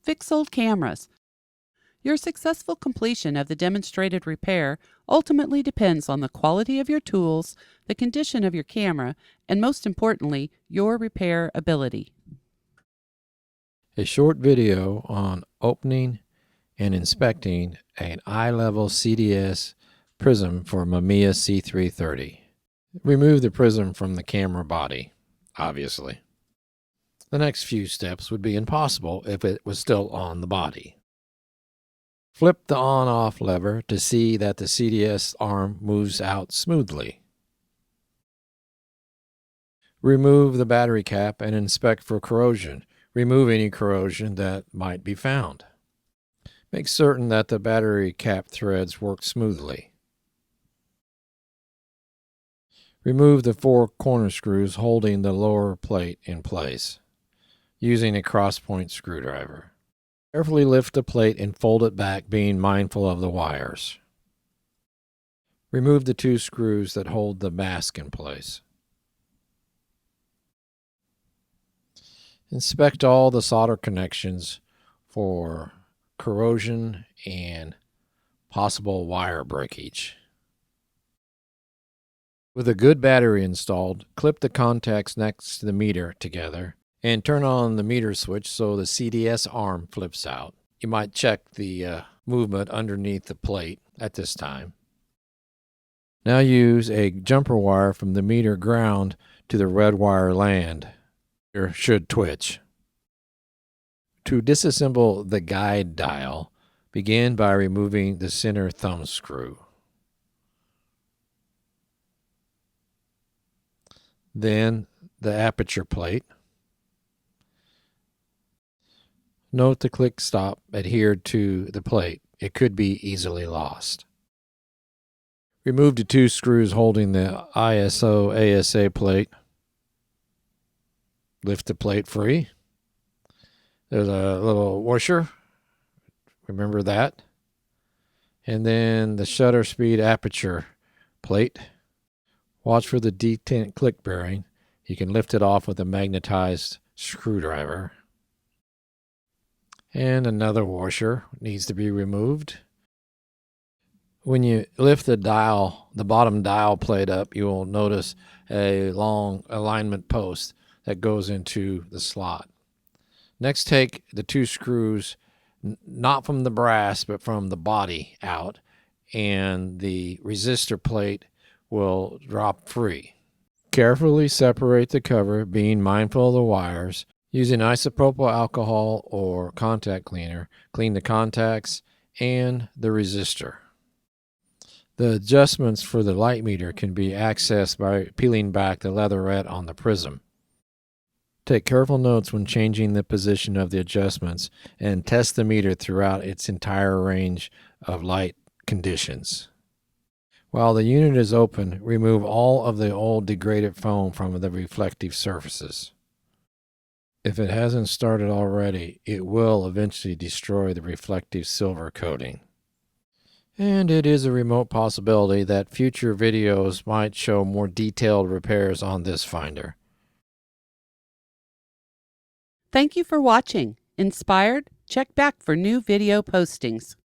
Fix old cameras. Your successful completion of the demonstrated repair ultimately depends on the quality of your tools, the condition of your camera, and most importantly, your repair ability. A short video on opening and inspecting an eye-level CDS prism for Mamiya C330. Remove the prism from the camera body, obviously. The next few steps would be impossible if it was still on the body. Flip the on-off lever to see that the CDS arm moves out smoothly. Remove the battery cap and inspect for corrosion. Remove any corrosion that might be found. Make certain that the battery cap threads work smoothly. Remove the 4 corner screws holding the lower plate in place using a cross-point screwdriver. Carefully lift the plate and fold it back, being mindful of the wires. Remove the 2 screws that hold the mask in place. Inspect all the solder connections for corrosion and possible wire breakage. With a good battery installed, clip the contacts next to the meter together and turn on the meter switch so the CDS arm flips out. You might check the movement underneath the plate at this time. Now use a jumper wire from the meter ground to the red wire land. It should twitch. To disassemble the guide dial, begin by removing the center thumb screw. Then the aperture plate. Note the click stop adhered to the plate. It could be easily lost. Remove the 2 screws holding the ISO ASA plate. Lift the plate free. There's a little washer. Remember that. And then the shutter speed aperture plate. Watch for the detent click bearing. You can lift it off with a magnetized screwdriver. And another washer needs to be removed. When you lift the dial, the bottom dial plate up, you will notice a long alignment post that goes into the slot. Next, take the 2 screws, not from the brass, but from the body out, and the resistor plate will drop free. Carefully separate the cover, being mindful of the wires. Using isopropyl alcohol or contact cleaner, clean the contacts and the resistor. The adjustments for the light meter can be accessed by peeling back the leatherette on the prism. Take careful notes when changing the position of the adjustments and test the meter throughout its entire range of light conditions. While the unit is open, remove all of the old degraded foam from the reflective surfaces. If it hasn't started already, it will eventually destroy the reflective silver coating. And it is a remote possibility that future videos might show more detailed repairs on this finder. Thank you for watching. Inspired? Check back for new video postings.